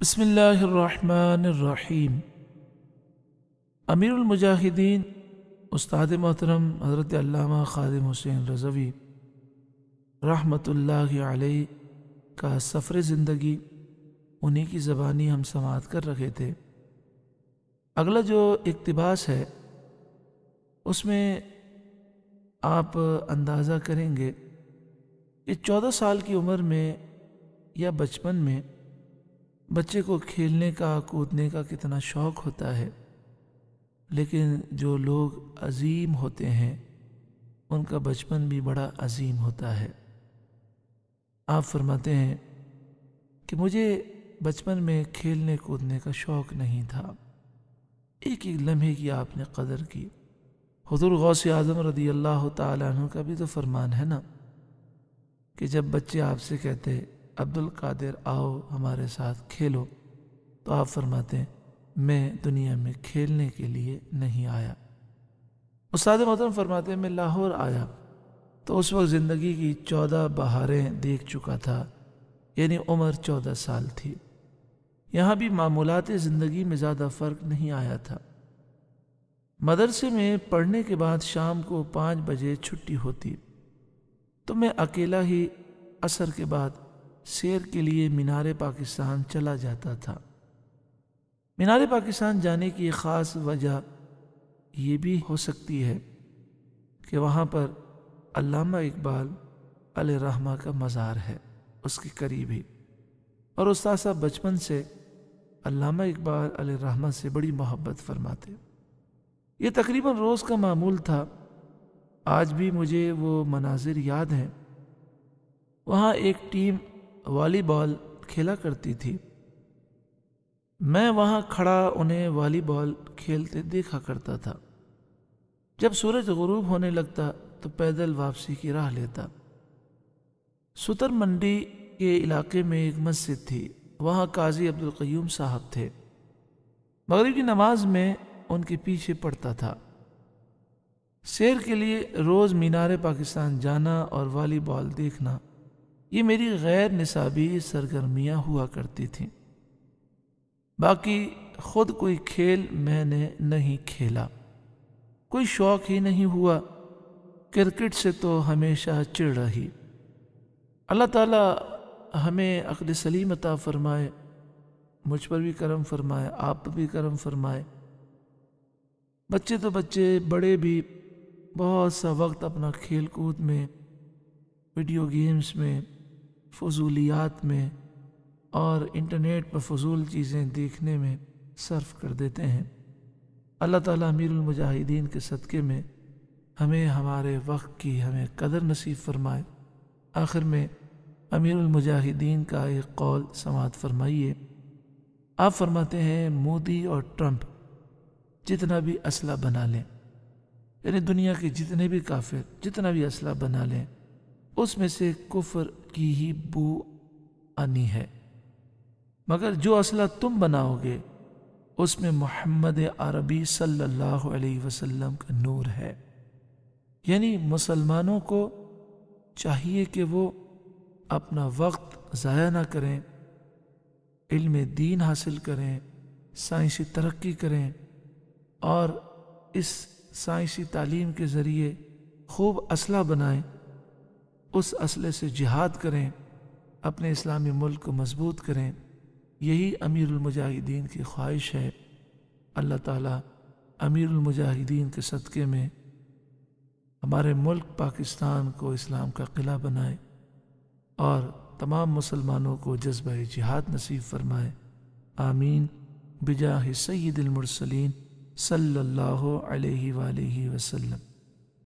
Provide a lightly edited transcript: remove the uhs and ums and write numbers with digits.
بسم اللہ الرحمن الرحیم۔ امیر المجاہدین استاد محترم حضرت علامہ خادم حسین رضوی رحمۃ اللہ علیہ کا سفر زندگی انہی کی زبانی ہم سماعت کر رہے تھے۔ اگلا جو اقتباس ہے اس میں آپ اندازہ کریں گے کہ 14 سال کی عمر میں یا بچپن میں بچے کو کھیلنے کا کودنے کا کتنا شوق ہوتا ہے، لیکن جو لوگ عظیم ہوتے ہیں ان کا بچپن بھی بڑا عظیم ہوتا ہے۔ آپ فرماتے ہیں کہ مجھے بچپن میں کھیلنے کودنے کا شوق نہیں تھا، ایک ایک لمحے کی آپ نے قدر کی۔ حضور غوث اعظم رضی اللہ تعالیٰ عنہ کا بھی تو فرمان ہے نا کہ جب بچے آپ سے کہتے عبد القادر آؤ ہمارے ساتھ کھیلو، تو آپ فرماتے ہیں میں دنیا میں کھیلنے کے لیے نہیں آیا۔ استاد محترم فرماتے ہیں میں لاہور آیا تو اس وقت زندگی کی 14 بہاریں دیکھ چکا تھا، یعنی عمر 14 سال تھی۔ یہاں بھی معمولات زندگی میں زیادہ فرق نہیں آیا تھا۔ مدرسے میں پڑھنے کے بعد شام کو 5 بجے چھٹی ہوتی تو میں اکیلا ہی عصر کے بعد سیر کے لیے مینار پاکستان چلا جاتا تھا۔ مینار پاکستان جانے کی ایک خاص وجہ یہ بھی ہو سکتی ہے کہ وہاں پر علامہ اقبال علیہ رحمہ کا مزار ہے، اس کے قریب ہی، اور استاد صاحب بچپن سے علامہ اقبال علیہ رحمہ سے بڑی محبت فرماتے۔ یہ تقریباً روز کا معمول تھا۔ آج بھی مجھے وہ مناظر یاد ہیں۔ وہاں ایک ٹیم والی بال کھیلا کرتی تھی، میں وہاں کھڑا انہیں والی بال کھیلتے دیکھا کرتا تھا۔ جب سورج غروب ہونے لگتا تو پیدل واپسی کی راہ لیتا۔ ستر منڈی کے علاقے میں ایک مسجد تھی، وہاں قاضی عبد القیوم صاحب تھے۔ مغرب کی نماز میں ان کے پیچھے پڑتا تھا۔ سیر کے لیے روز مینار پاکستان جانا اور والی بال دیکھنا یہ میری غیر نصابی سرگرمیاں ہوا کرتی تھیں۔ باقی خود کوئی کھیل میں نے نہیں کھیلا، کوئی شوق ہی نہیں ہوا۔ کرکٹ سے تو ہمیشہ چڑ رہی۔ اللہ تعالی ہمیں عقل سلیم عطا فرمائے، مجھ پر بھی کرم فرمائے، آپ پر بھی کرم فرمائے۔ بچے تو بچے، بڑے بھی بہت سا وقت اپنا کھیل کود میں، ویڈیو گیمز میں، فضولیات میں اور انٹرنیٹ پر فضول چیزیں دیکھنے میں صرف کر دیتے ہیں۔ اللہ تعالیٰ امیر المجاہدین کے صدقے میں ہمیں ہمارے وقت کی ہمیں قدر نصیب فرمائے۔ آخر میں امیر المجاہدین کا ایک قول سماعت فرمائیے۔ آپ فرماتے ہیں مودی اور ٹرمپ جتنا بھی اسلحہ بنا لیں، یعنی دنیا کے جتنے بھی کافر جتنا بھی اسلحہ بنا لیں، اس میں سے کفر کی ہی بو آنی ہے، مگر جو اسلحہ تم بناؤ گے اس میں محمد عربی صلی اللہ علیہ وسلم کا نور ہے۔ یعنی مسلمانوں کو چاہیے کہ وہ اپنا وقت ضائع نہ کریں، علم دین حاصل کریں، سائنسی ترقی کریں، اور اس سائنسی تعلیم کے ذریعے خوب اسلحہ بنائیں، اس اسلحے سے جہاد کریں، اپنے اسلامی ملک کو مضبوط کریں۔ یہی امیر المجاہدین کی خواہش ہے۔ اللہ تعالیٰ امیر المجاہدین کے صدقے میں ہمارے ملک پاکستان کو اسلام کا قلعہ بنائے اور تمام مسلمانوں کو جذبہ جہاد نصیب فرمائے۔ آمین بجاہ سید المرسلین صلی اللہ علیہ وآلہ وسلم۔